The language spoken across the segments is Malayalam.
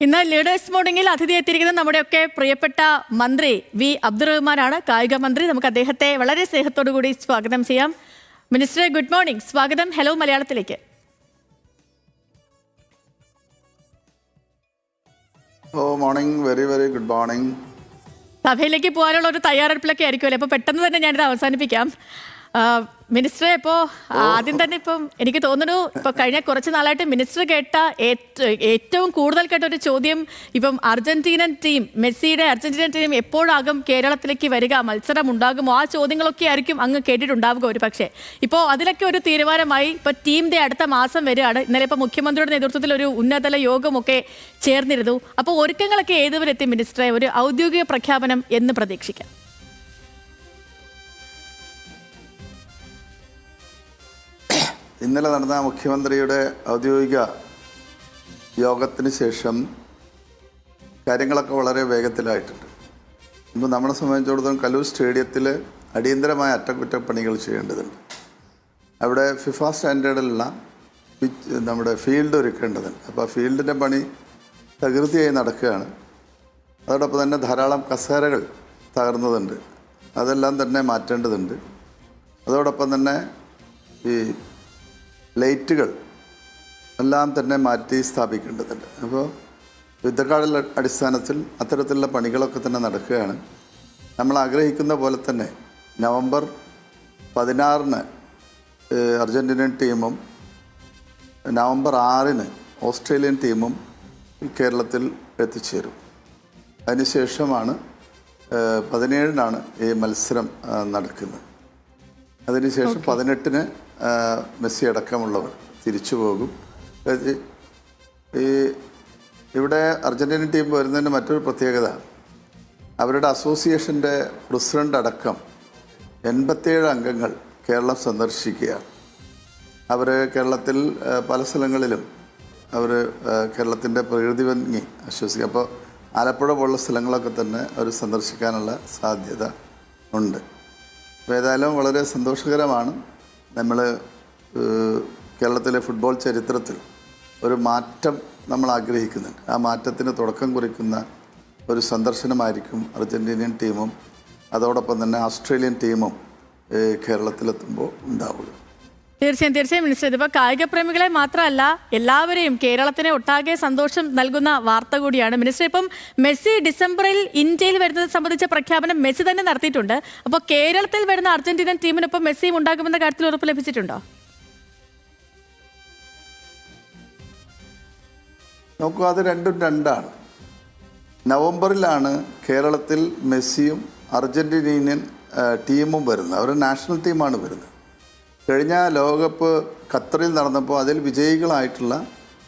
ഇന്ന് ലീഡേഴ്സ് മോർണിംഗിൽ അതിഥി എത്തിയിരിക്കുന്നത് നമ്മുടെയൊക്കെ പ്രിയപ്പെട്ട മന്ത്രി വി അബ്ദുറഹ്മാനാണ്, കായിക മന്ത്രി. നമുക്ക് അദ്ദേഹത്തെ വളരെ സ്നേഹത്തോടു കൂടി സ്വാഗതം ചെയ്യാം. മിനിസ്റ്റർ, ഗുഡ് മോർണിംഗ്, സ്വാഗതം. ഹലോ മലയാളത്തിലേക്ക്. Morning, very very good morning. സഭയിലേക്ക് പോകാനുള്ള ഒരു തയ്യാറെടുപ്പിലൊക്കെ ആയിരിക്കുമല്ലോ, അപ്പോൾ പെട്ടെന്ന് തന്നെ ഞാനിത് അവസാനിപ്പിക്കാം. മിനിസ്റ്ററെ, ഇപ്പോൾ ആദ്യം തന്നെ ഇപ്പം എനിക്ക് തോന്നുന്നു, ഇപ്പോൾ കഴിഞ്ഞ കുറച്ച് നാളായിട്ട് മിനിസ്റ്റർ കേട്ട ഏറ്റവും കൂടുതൽ കേട്ട ഒരു ചോദ്യം, ഇപ്പം അർജന്റീനൻ ടീം, മെസ്സിയുടെ അർജന്റീനൻ ടീം എപ്പോഴാകും കേരളത്തിലേക്ക് വരിക, മത്സരം ഉണ്ടാകുമോ, ആ ചോദ്യങ്ങളൊക്കെ ആയിരിക്കും അങ്ങ് കേട്ടിട്ടുണ്ടാവുക ഒരു പക്ഷേ. ഇപ്പോൾ അതിലൊക്കെ ഒരു തീരുമാനമായി. ഇപ്പോൾ ടീമിൻ്റെ അടുത്ത മാസം വരികയാണ്. ഇന്നലെ ഇപ്പോൾ മുഖ്യമന്ത്രിയുടെ നേതൃത്വത്തിൽ ഒരു ഉന്നതതല യോഗമൊക്കെ ചേർന്നിരുന്നു. അപ്പോൾ ഒരുക്കങ്ങളൊക്കെ ഏതുവരെത്തി മിനിസ്റ്ററെ? ഒരു ഔദ്യോഗിക പ്രഖ്യാപനം എന്ന് പ്രതീക്ഷിക്കാം? ഇന്നലെ നടന്ന മുഖ്യമന്ത്രിയുടെ ഔദ്യോഗിക യോഗത്തിന് ശേഷം കാര്യങ്ങളൊക്കെ വളരെ വേഗത്തിലായിട്ടുണ്ട്. ഇപ്പോൾ നമ്മളെ സംബന്ധിച്ചിടത്തോളം കലൂർ സ്റ്റേഡിയത്തിൽ അടിയന്തരമായ അറ്റകുറ്റപ്പണികൾ ചെയ്യേണ്ടതുണ്ട്. അവിടെ ഫിഫ സ്റ്റാൻഡേർഡിലുള്ള നമ്മുടെ ഫീൽഡ് ഒരുക്കേണ്ടതുണ്ട്. അപ്പോൾ ആ ഫീൽഡിൻ്റെ പണി തകൃതിയായി നടക്കുകയാണ്. അതോടൊപ്പം തന്നെ ധാരാളം കസേരകൾ തകർന്നതുണ്ട്, അതെല്ലാം തന്നെ മാറ്റേണ്ടതുണ്ട്. അതോടൊപ്പം തന്നെ ഈ ലൈറ്റുകൾ എല്ലാം തന്നെ മാറ്റി സ്ഥാപിക്കേണ്ടതുണ്ട്. അപ്പോൾ യുദ്ധകാല അടിസ്ഥാനത്തിൽ അത്തരത്തിലുള്ള പണികളൊക്കെ തന്നെ നടക്കുകയാണ്. നമ്മൾ ആഗ്രഹിക്കുന്ന പോലെ തന്നെ നവംബർ 16-ന് അർജൻറ്റീനൻ ടീമും നവംബർ 6-ന് ഓസ്ട്രേലിയൻ ടീമും കേരളത്തിൽ എത്തിച്ചേരും. അതിനുശേഷമാണ് 17-നാണ് ഈ മത്സരം നടക്കുന്നത്. അതിനുശേഷം 18-ന് മെസ്സി അടക്കമുള്ളവർ തിരിച്ചു പോകും. ഇവിടെ അർജൻറ്റീന ടീം വരുന്നതിന് മറ്റൊരു പ്രത്യേകത, അവരുടെ അസോസിയേഷൻ്റെ പ്രസിഡൻ്റ് അടക്കം 87 അംഗങ്ങൾ കേരളം സന്ദർശിക്കുകയാണ്. അവർ കേരളത്തിൽ പല സ്ഥലങ്ങളിലും അവർ കേരളത്തിൻ്റെ പ്രകൃതി ഭംഗി ആശ്വസിക്കുക. അപ്പോൾ ആലപ്പുഴ പോലുള്ള സ്ഥലങ്ങളൊക്കെ തന്നെ അവർ സന്ദർശിക്കാനുള്ള സാധ്യത ഉണ്ട്. അപ്പോൾ ഏതായാലും വളരെ സന്തോഷകരമാണ്. നമ്മൾ കേരളത്തിലെ ഫുട്ബോൾ ചരിത്രത്തിൽ ഒരു മാറ്റം നമ്മൾ ആഗ്രഹിക്കുന്നുണ്ട്. ആ മാറ്റത്തിന് തുടക്കം കുറിക്കുന്ന ഒരു സന്ദർശനമായിരിക്കും അർജൻറ്റീനിയൻ ടീമും അതോടൊപ്പം തന്നെ ഓസ്ട്രേലിയൻ ടീമും കേരളത്തിലെത്തുമ്പോൾ ഉണ്ടാവുക. തീർച്ചയായും മിനിസ്റ്റർ, ഇതിപ്പോൾ കായിക പ്രേമികളെ മാത്രമല്ല എല്ലാവരെയും, കേരളത്തിനെ ഒട്ടാകെ സന്തോഷം നൽകുന്ന വാർത്ത കൂടിയാണ്. മിനിസ്റ്റർ, ഇപ്പം മെസ്സി ഡിസംബറിൽ ഇന്ത്യയിൽ വരുന്നത് സംബന്ധിച്ച പ്രഖ്യാപനം മെസ്സി തന്നെ നടത്തിയിട്ടുണ്ട്. അപ്പോൾ കേരളത്തിൽ വരുന്ന അർജന്റീനൻ ടീമിനൊപ്പം മെസ്സിയും ഉണ്ടാകുമെന്ന കാര്യത്തിൽ ഉറപ്പ് ലഭിച്ചിട്ടുണ്ടോ? നോക്കൂ, അത് രണ്ടും രണ്ടാണ്. നവംബറിലാണ് കേരളത്തിൽ മെസ്സിയും അർജന്റീനിയൻ ടീമും വരുന്നത്. അവർ നാഷണൽ ടീമാണ് വരുന്നത്. കഴിഞ്ഞ ലോകകപ്പ് ഖത്തറിൽ നടന്നപ്പോൾ അതിൽ വിജയികളായിട്ടുള്ള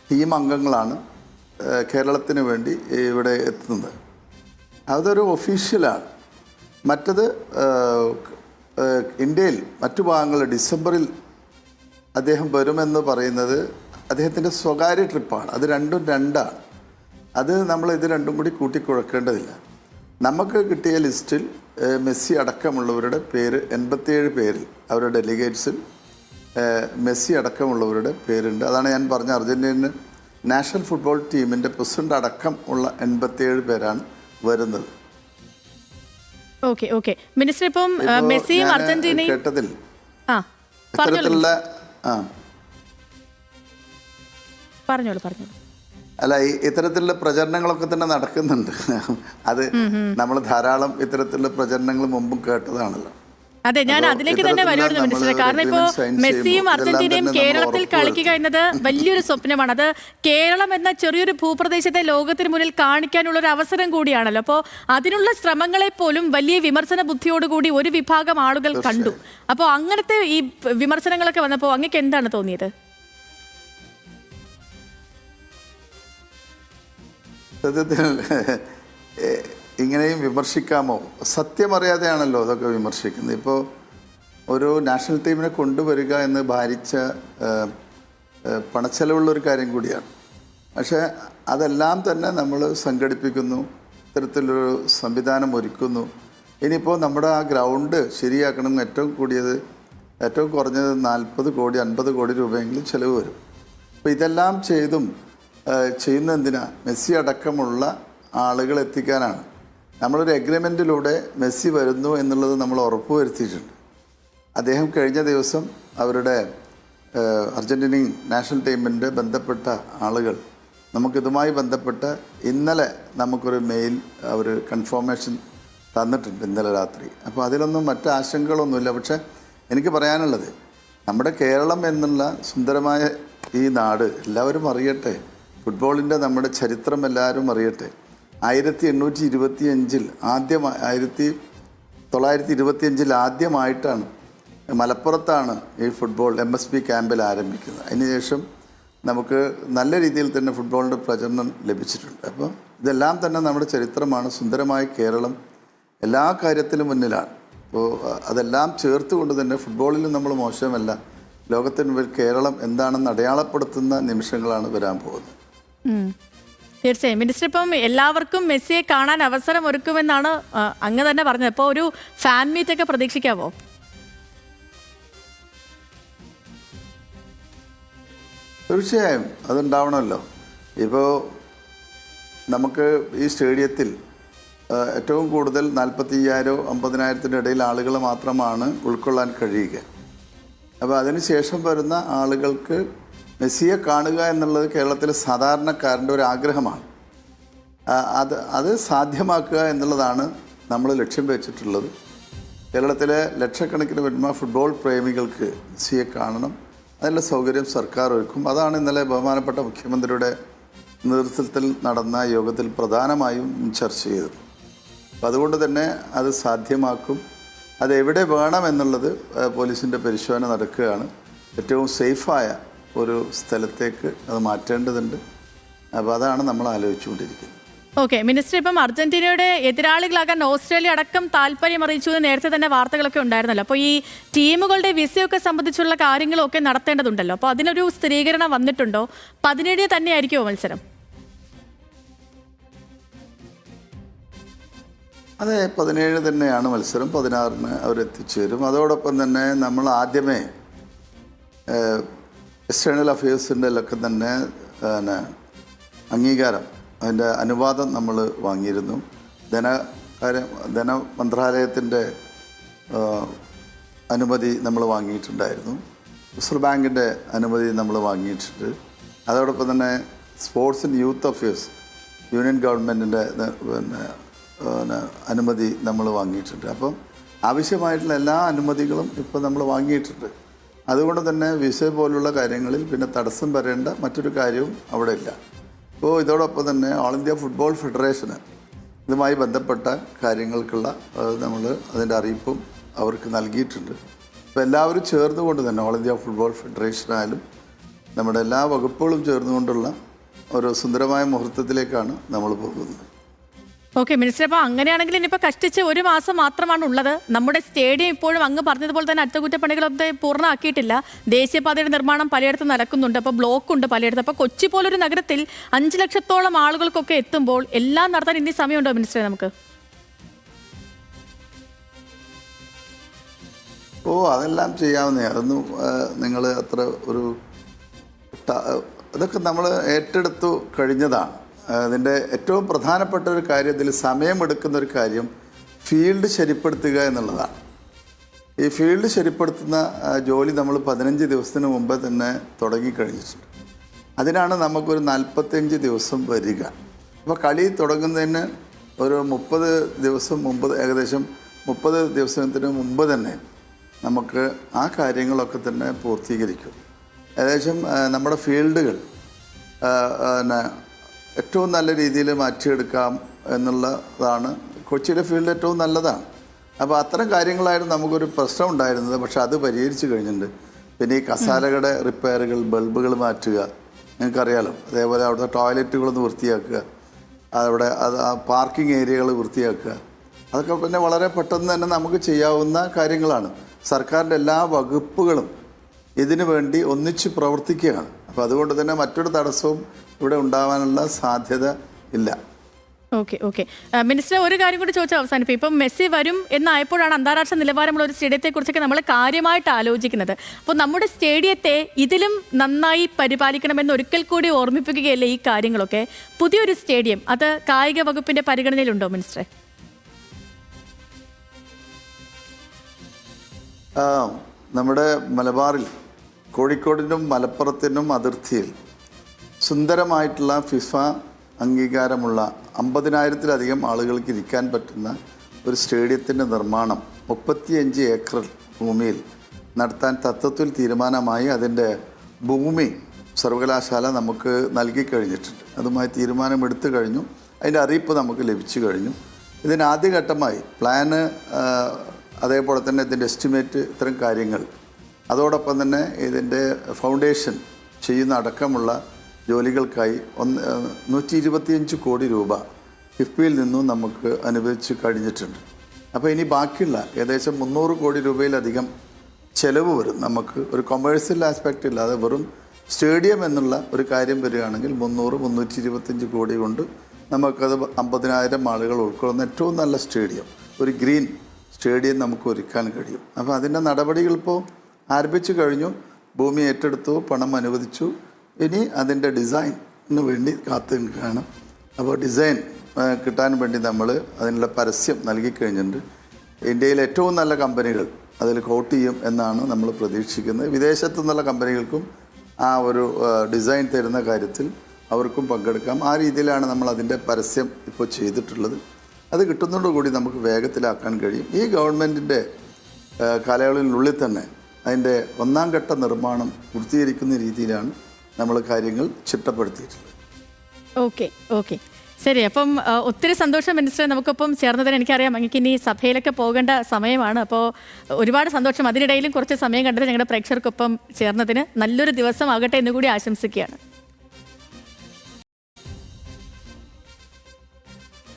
ടീം അംഗങ്ങളാണ് കേരളത്തിന് വേണ്ടി ഇവിടെ എത്തുന്നത്. അതൊരു ഒഫീഷ്യലാണ്. മറ്റത് ഇന്ത്യയിൽ മറ്റു ഭാഗങ്ങളിൽ ഡിസംബറിൽ അദ്ദേഹം വരുമെന്ന് പറയുന്നത് അദ്ദേഹത്തിൻ്റെ സ്വകാര്യ ട്രിപ്പാണ്. അത് രണ്ടും രണ്ടാണ്. അത് നമ്മൾ ഇത് രണ്ടും കൂടി കൂട്ടിക്കുഴക്കേണ്ടതില്ല. നമുക്ക് കിട്ടിയ ലിസ്റ്റിൽ മെസ്സി അടക്കമുള്ളവരുടെ പേര് 87 പേരിൽ, അവരുടെ ഡെലിഗേറ്റ്സിൽ മെസ്സി അടക്കമുള്ളവരുടെ പേരുണ്ട്. അതാണ് ഞാൻ പറഞ്ഞ അർജൻറ്റീന നാഷണൽ ഫുട്ബോൾ ടീമിൻ്റെ പ്രസിഡന്റ് അടക്കം ഉള്ള 87 പേരാണ് വരുന്നത്. ഓക്കെ മിനിസ്റ്റർ, ഇപ്പം മെസ്സിയും അർജന്റീനയും കേട്ടതിൽ ഇത്തരത്തിലുള്ള പറഞ്ഞോളൂ. അല്ല, ഇത്തരത്തിലുള്ള പ്രചരണങ്ങളൊക്കെ തന്നെ നടക്കുന്നുണ്ട്. അത് നമ്മൾ ധാരാളം ഇത്തരത്തിലുള്ള പ്രചരണങ്ങൾ മുമ്പും കേട്ടതാണല്ലോ. അതെ, ഞാൻ അതിലേക്ക് തന്നെ വരുമായിരുന്നു മിനിസ്റ്റർ. കാരണം ഇപ്പോൾ മെസ്സിയും അർജന്റീനയും കേരളത്തിൽ കളിക്കുക എന്നത് വലിയൊരു സ്വപ്നമാണ്. അത് കേരളം എന്ന ചെറിയൊരു ഭൂപ്രദേശത്തെ ലോകത്തിന് മുന്നിൽ കാണിക്കാനുള്ള ഒരു അവസരം കൂടിയാണല്ലോ. അപ്പോൾ അതിനുള്ള ശ്രമങ്ങളെ പോലും വലിയ വിമർശന ബുദ്ധിയോടുകൂടി ഒരു വിഭാഗം ആളുകൾ കണ്ടു. അപ്പോൾ അങ്ങനത്തെ ഈ വിമർശനങ്ങളൊക്കെ വന്നപ്പോൾ അങ്ങക്ക് എന്താണ് തോന്നിയത്? സത്യത്തിൽ ഇങ്ങനെയും വിമർശിക്കാമോ? സത്യമറിയാതെയാണല്ലോ അതൊക്കെ വിമർശിക്കുന്നത്. ഇപ്പോൾ ഒരു നാഷണൽ ടീമിനെ കൊണ്ടുവരിക എന്ന് ഭാരിച്ച പണച്ചെലവുള്ളൊരു കാര്യം കൂടിയാണ്. പക്ഷേ അതെല്ലാം തന്നെ നമ്മൾ സംഘടിപ്പിക്കുന്നു, ഇത്തരത്തിലൊരു സംവിധാനം ഒരുക്കുന്നു. ഇനിയിപ്പോൾ നമ്മുടെ ആ ഗ്രൗണ്ട് ശരിയാക്കണം, ഏറ്റവും കുറഞ്ഞത് 40 കോടി 50 കോടി രൂപയെങ്കിലും ചിലവ് വരും. അപ്പോൾ ഇതെല്ലാം ചെയ്തും ചെയ്യുന്ന എന്തിനാ? മെസ്സി അടക്കമുള്ള ആളുകൾ എത്തിക്കാനാണ്. നമ്മളൊരു എഗ്രിമെൻറ്റിലൂടെ മെസ്സി വരുന്നു എന്നുള്ളത് നമ്മൾ ഉറപ്പുവരുത്തിയിട്ടുണ്ട്. അദ്ദേഹം കഴിഞ്ഞ ദിവസം അവരുടെ അർജൻറ്റീനിയൻ നാഷണൽ ടീമിൻ്റെ ബന്ധപ്പെട്ട ആളുകൾ നമുക്കിതുമായി ബന്ധപ്പെട്ട് ഇന്നലെ നമുക്കൊരു മെയിൽ അവർ കൺഫർമേഷൻ തന്നിട്ടുണ്ട് ഇന്നലെ രാത്രി. അപ്പോൾ അതിലൊന്നും മറ്റ് ആശങ്കകളൊന്നുമില്ല. പക്ഷേ എനിക്ക് പറയാനുള്ളത്, നമ്മുടെ കേരളം എന്നുള്ള സുന്ദരമായ ഈ നാട് എല്ലാവരും അറിയട്ടെ. ഫുട്ബോളിൻ്റെ നമ്മുടെ ചരിത്രം എല്ലാവരും അറിയട്ടെ. 1925 ആദ്യമായിട്ടാണ് മലപ്പുറത്താണ് ഈ ഫുട്ബോൾ MSP ക്യാമ്പിൽ ആരംഭിക്കുന്നത്. അതിനുശേഷം നമുക്ക് നല്ല രീതിയിൽ തന്നെ ഫുട്ബോളിൻ്റെ പ്രചരണം ലഭിച്ചിട്ടുണ്ട്. അപ്പോൾ ഇതെല്ലാം തന്നെ നമ്മുടെ ചരിത്രമാണ്. സുന്ദരമായ കേരളം എല്ലാ കാര്യത്തിലും മുന്നിലാണ്. അപ്പോൾ അതെല്ലാം ചേർത്തുകൊണ്ട് തന്നെ ഫുട്ബോളിൽ നമ്മൾ മോശമല്ല. ലോകത്തിന് മുമ്പിൽ കേരളം എന്താണെന്ന് അടയാളപ്പെടുത്തുന്ന നിമിഷങ്ങളാണ് വരാൻ പോകുന്നത്. തീർച്ചയായും മിനിസ്റ്റർ, ഇപ്പം എല്ലാവർക്കും മെസ്സിയെ കാണാൻ അവസരം ഒരുക്കുമെന്നാണ് അങ്ങ് തന്നെ പറഞ്ഞത്. അപ്പോൾ ഒരു ഫാൻ മീറ്റ് ഒക്കെ പ്രതീക്ഷിക്കാമോ? തീർച്ചയായും അതുണ്ടാവണമല്ലോ. ഇപ്പോൾ നമുക്ക് ഈ സ്റ്റേഡിയത്തിൽ ഏറ്റവും കൂടുതൽ 45,000-50,000 ഇടയിൽ ആളുകൾ മാത്രമാണ് ഉൾക്കൊള്ളാൻ കഴിയുക. അപ്പോൾ അതിനുശേഷം വരുന്ന ആളുകൾക്ക് മെസ്സിയെ കാണുക എന്നുള്ളത് കേരളത്തിലെ സാധാരണക്കാരൻ്റെ ഒരു ആഗ്രഹമാണ്. അത് സാധ്യമാക്കുക എന്നുള്ളതാണ് നമ്മൾ ലക്ഷ്യം വെച്ചിട്ടുള്ളത്. കേരളത്തിലെ ലക്ഷക്കണക്കിന് വരുന്ന ഫുട്ബോൾ പ്രേമികൾക്ക് മെസ്സിയെ കാണണം. അതിനുള്ള സൗകര്യം സർക്കാർ ഒരുക്കും. അതാണ് ഇന്നലെ ബഹുമാനപ്പെട്ട മുഖ്യമന്ത്രിയുടെ നേതൃത്വത്തിൽ നടന്ന യോഗത്തിൽ പ്രധാനമായും ചർച്ച ചെയ്തത്. അപ്പം അതുകൊണ്ട് തന്നെ അത് സാധ്യമാക്കും. അതെവിടെ വേണമെന്നുള്ളത് പോലീസിൻ്റെ പരിശോധന നടക്കുകയാണ്. ഏറ്റവും സേഫായ ഒരു സ്ഥലത്തേക്ക് അത് മാറ്റേണ്ടതുണ്ട്. അപ്പോൾ അതാണ് നമ്മൾ ആലോചിച്ചുകൊണ്ടിരിക്കുന്നത്. ഓക്കെ മിനിസ്റ്റർ, ഇപ്പം അർജന്റീനയുടെ എതിരാളികളാകാൻ ഓസ്ട്രേലിയ അടക്കം താല്പര്യം അറിയിച്ചു എന്ന് നേരത്തെ തന്നെ വാർത്തകളൊക്കെ ഉണ്ടായിരുന്നല്ലോ. അപ്പോൾ ഈ ടീമുകളുടെ വിസയൊക്കെ സംബന്ധിച്ചുള്ള കാര്യങ്ങളൊക്കെ നടത്തേണ്ടതുണ്ടല്ലോ. അപ്പോൾ അതിനൊരു സ്ഥിരീകരണം വന്നിട്ടുണ്ടോ? 17 തന്നെയായിരിക്കുമോ മത്സരം? അതെ, 17 തന്നെയാണ് മത്സരം. 16-ന് അവരെത്തിച്ചേരും. അതോടൊപ്പം തന്നെ നമ്മൾ ആദ്യമേ എക്സ്റ്റേണൽ അഫയേഴ്സിൻ്റെ ഒക്കെ തന്നെ അംഗീകാരം, അതിൻ്റെ അനുവാദം നമ്മൾ വാങ്ങിയിരുന്നു. ധനമന്ത്രാലയത്തിൻ്റെ അനുമതി നമ്മൾ വാങ്ങിയിട്ടുണ്ടായിരുന്നു. റിസർവ് ബാങ്കിൻ്റെ അനുമതി നമ്മൾ വാങ്ങിയിട്ടുണ്ട്. അതോടൊപ്പം തന്നെ sports and youth affairs union ഗവൺമെൻറ്റിൻ്റെ അനുമതി നമ്മൾ വാങ്ങിയിട്ടുണ്ട്. അപ്പം ആവശ്യമായിട്ടുള്ള എല്ലാ അനുമതികളും ഇപ്പോൾ നമ്മൾ വാങ്ങിയിട്ടുണ്ട്. അതുകൊണ്ട് തന്നെ വിസ പോലുള്ള കാര്യങ്ങളിൽ പിന്നെ തടസ്സം വരേണ്ട മറ്റൊരു കാര്യവും അവിടെ ഇല്ല. അപ്പോൾ ഇതോടൊപ്പം തന്നെ ഓൾ ഇന്ത്യ ഫുട്ബോൾ ഫെഡറേഷന് ഇതുമായി ബന്ധപ്പെട്ട കാര്യങ്ങൾക്കുള്ള നമ്മൾ അതിൻ്റെ അറിയിപ്പും അവർക്ക് നൽകിയിട്ടുണ്ട്. അപ്പോൾ എല്ലാവരും ചേർന്നുകൊണ്ട് തന്നെ ഓൾ ഇന്ത്യ ഫുട്ബോൾ ഫെഡറേഷനായാലും നമ്മുടെ എല്ലാ വകുപ്പുകളും ചേർന്നുകൊണ്ടുള്ള ഒരു സുന്ദരമായ മുഹൂർത്തത്തിലേക്കാണ് നമ്മൾ പോകുന്നത്. ഓക്കെ മിനിസ്റ്റർ, അപ്പോൾ അങ്ങനെയാണെങ്കിൽ ഇനിയിപ്പോൾ കഷ്ടിച്ച് 1 മാസം മാത്രമാണ് ഉള്ളത്. നമ്മുടെ സ്റ്റേഡിയം ഇപ്പോഴും അങ്ങ് പറഞ്ഞതുപോലെ തന്നെ അറ്റകുറ്റപ്പണികളൊന്നും പൂർണ്ണമാക്കിയിട്ടില്ല. ദേശീയപാതയുടെ നിർമ്മാണം പലയിടത്തും നടക്കുന്നുണ്ട്. അപ്പോൾ ബ്ലോക്ക് ഉണ്ട് പലയിടത്തും. അപ്പോൾ കൊച്ചി പോലൊരു നഗരത്തിൽ 5 ലക്ഷത്തോളം ആളുകൾക്കൊക്കെ എത്തുമ്പോൾ എല്ലാം നടത്താൻ ഇനി സമയമുണ്ടോ മിനിസ്റ്ററെ നമുക്ക്? അതെല്ലാം ചെയ്യാവുന്നേ. അതൊന്നും നിങ്ങൾ അത്ര ഒരു ഇതൊക്കെ നമ്മൾ ഏറ്റെടുത്തു കഴിഞ്ഞതാണ്. അതിൻ്റെ ഏറ്റവും പ്രധാനപ്പെട്ട ഒരു കാര്യം, ഇതിൽ സമയമെടുക്കുന്ന ഒരു കാര്യം ഫീൽഡ് ശരിപ്പെടുത്തുക എന്നുള്ളതാണ്. ഈ ഫീൽഡ് ശരിപ്പെടുത്തുന്ന ജോലി നമ്മൾ 15 ദിവസത്തിന് മുമ്പ് തന്നെ തുടങ്ങിക്കഴിഞ്ഞിട്ടുണ്ട്. അതിനാണ് നമുക്കൊരു 45 ദിവസം വരിക. അപ്പോൾ കളി തുടങ്ങുന്നതിന് ഒരു 30 ദിവസം മുമ്പ്, ഏകദേശം 30 ദിവസത്തിന് മുമ്പ് തന്നെ നമുക്ക് ആ കാര്യങ്ങളൊക്കെ തന്നെ പൂർത്തീകരിക്കും. ഏകദേശം നമ്മുടെ ഫീൽഡുകൾ ഏറ്റവും നല്ല രീതിയിൽ മാറ്റിയെടുക്കാം എന്നുള്ളതാണ്. കൊച്ചിയിലെ ഫീൽഡ് ഏറ്റവും നല്ലതാണ്. അപ്പോൾ അത്തരം കാര്യങ്ങളായിരുന്നു നമുക്കൊരു പ്രശ്നം ഉണ്ടായിരുന്നത്. പക്ഷേ അത് പരിഹരിച്ച് കഴിഞ്ഞിട്ടുണ്ട്. പിന്നെ ഈ കസാലകളുടെ റിപ്പയറുകൾ, ബൾബുകൾ മാറ്റുക, നിങ്ങൾക്കറിയാലോ. അതേപോലെ അവിടുത്തെ ടോയ്ലറ്റുകളൊന്ന് വൃത്തിയാക്കുക, അവിടെ പാർക്കിംഗ് ഏരിയകൾ വൃത്തിയാക്കുക, അതൊക്കെ പിന്നെ വളരെ പെട്ടെന്ന് തന്നെ നമുക്ക് ചെയ്യാവുന്ന കാര്യങ്ങളാണ്. സർക്കാരിൻ്റെ എല്ലാ വകുപ്പുകളും ഇതിനു വേണ്ടി ഒന്നിച്ച് പ്രവർത്തിക്കുകയാണ്. അപ്പോൾ അതുകൊണ്ട് തന്നെ മറ്റൊരു തടസ്സവും ഇവിടെ ഉണ്ടാവാനുള്ള സാധ്യത ഇല്ല. ഓക്കെ ഓക്കെ മിനിസ്റ്റർ ഒരു കാര്യം കൂടി ചോദിച്ചാൽ അവസാനിപ്പിക്കും. ഇപ്പം മെസ്സി വരും എന്നായപ്പോഴാണ് അന്താരാഷ്ട്ര നിലവാരമുള്ള ഒരു സ്റ്റേഡിയത്തെക്കുറിച്ചൊക്കെ നമ്മൾ കാര്യമായിട്ട് ആലോചിക്കുന്നത്. അപ്പോൾ നമ്മുടെ സ്റ്റേഡിയത്തെ ഇതിലും നന്നായി പരിപാലിക്കണമെന്ന് ഒരിക്കൽ കൂടി ഓർമ്മിപ്പിക്കുകയല്ലേ ഈ കാര്യങ്ങളൊക്കെ? പുതിയൊരു സ്റ്റേഡിയം അത് കായിക വകുപ്പിന്റെ പരിഗണനയിലുണ്ടോ മിനിസ്റ്ററെ? നമ്മുടെ മലബാറിൽ കോഴിക്കോടിനും മലപ്പുറത്തിനും അതിർത്തിയിൽ സുന്ദരമായിട്ടുള്ള ഫിഫ അംഗീകാരമുള്ള 50,000-ലധികം ആളുകൾക്ക് ഇരിക്കാൻ പറ്റുന്ന ഒരു സ്റ്റേഡിയത്തിൻ്റെ നിർമ്മാണം 35 ഏക്കർ ഭൂമിയിൽ നടത്താൻ തത്വത്തിൽ തീരുമാനമായി. അതിൻ്റെ ഭൂമി സർവകലാശാല നമുക്ക് നൽകി കഴിഞ്ഞിട്ടുണ്ട്. അതുമായി തീരുമാനമെടുത്തു കഴിഞ്ഞു. അതിൻ്റെ അറിയിപ്പ് നമുക്ക് ലഭിച്ചു കഴിഞ്ഞു. ഇതിന് ആദ്യഘട്ടമായി പ്ലാന്, അതേപോലെ തന്നെ ഇതിൻ്റെ എസ്റ്റിമേറ്റ്, ഇത്തരം കാര്യങ്ങൾ, അതോടൊപ്പം തന്നെ ഇതിൻ്റെ ഫൗണ്ടേഷൻ ചെയ്യുന്ന അടക്കമുള്ള ജോലികൾക്കായി 125 കോടി രൂപ കിഫ്ബിയിൽ നിന്നും നമുക്ക് അനുവദിച്ച് കഴിഞ്ഞിട്ടുണ്ട്. അപ്പോൾ ഇനി ബാക്കിയുള്ള ഏകദേശം 300 കോടി രൂപയിലധികം ചിലവ് വരും. നമുക്ക് ഒരു കൊമേഴ്സ്യൽ ആസ്പെക്റ്റ് ഇല്ലാതെ വെറും സ്റ്റേഡിയം എന്നുള്ള ഒരു കാര്യം വരികയാണെങ്കിൽ 325 കോടി കൊണ്ട് നമുക്കത് 50,000 ആളുകൾ ഉൾക്കൊള്ളുന്ന ഏറ്റവും നല്ല സ്റ്റേഡിയം, ഒരു ഗ്രീൻ സ്റ്റേഡിയം നമുക്ക് ഒരുക്കാൻ കഴിയും. അപ്പോൾ അതിൻ്റെ നടപടികൾ ഇപ്പോൾ ആരംഭിച്ചു കഴിഞ്ഞു. ഭൂമി ഏറ്റെടുത്തു, പണം അനുവദിച്ചു. ഇനി അതിൻ്റെ ഡിസൈനിന് വേണ്ടി കാത്തു നിൽക്കുകയാണ്. അപ്പോൾ ഡിസൈൻ കിട്ടാൻ വേണ്ടി നമ്മൾ അതിനുള്ള പരസ്യം നൽകിക്കഴിഞ്ഞിട്ടുണ്ട്. ഇന്ത്യയിലെ ഏറ്റവും നല്ല കമ്പനികൾ അതിൽ കോട്ട് ചെയ്യും എന്നാണ് നമ്മൾ പ്രതീക്ഷിക്കുന്നത്. വിദേശത്തു നിന്നുള്ള കമ്പനികൾക്കും ആ ഒരു ഡിസൈൻ തരുന്ന കാര്യത്തിൽ അവർക്കും പങ്കെടുക്കാം. ആ രീതിയിലാണ് നമ്മൾ അതിൻ്റെ പരസ്യം ഇപ്പോൾ ചെയ്തിട്ടുള്ളത്. അത് കിട്ടുന്നതോടുകൂടി നമുക്ക് വേഗത്തിലാക്കാൻ കഴിയും. ഈ ഗവൺമെൻറ്റിൻ്റെ കാലയളവിനുള്ളിൽ തന്നെ അതിൻ്റെ 1ാം ഘട്ട നിർമ്മാണം പൂർത്തീകരിക്കുന്ന രീതിയിലാണ് നമ്മൾ കാര്യങ്ങൾ ചിട്ടപ്പെടുത്തിയിട്ടുള്ളത്. ഓക്കെ ഓക്കെ ശരി. അപ്പം ഒത്തിരി സന്തോഷം മിനിസ്റ്റർ, നമുക്കൊപ്പം ചേർന്നതിന്. എനിക്കറിയാം അങ്ങക്ക് ഇനി സഭയിലൊക്കെ പോകേണ്ട സമയമാണ്. അപ്പോൾ ഒരുപാട് സന്തോഷം. അതിനിടയിലും കുറച്ച് സമയം കണ്ടത് ഞങ്ങളുടെ പ്രേക്ഷകർക്കൊപ്പം ചേർന്നതിന്. നല്ലൊരു ദിവസം ആകട്ടെ എന്ന് കൂടി ആശംസിക്കുകയാണ്.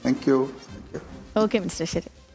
Thank you. ഓക്കെ മിനിസ്റ്റർ, ശരി.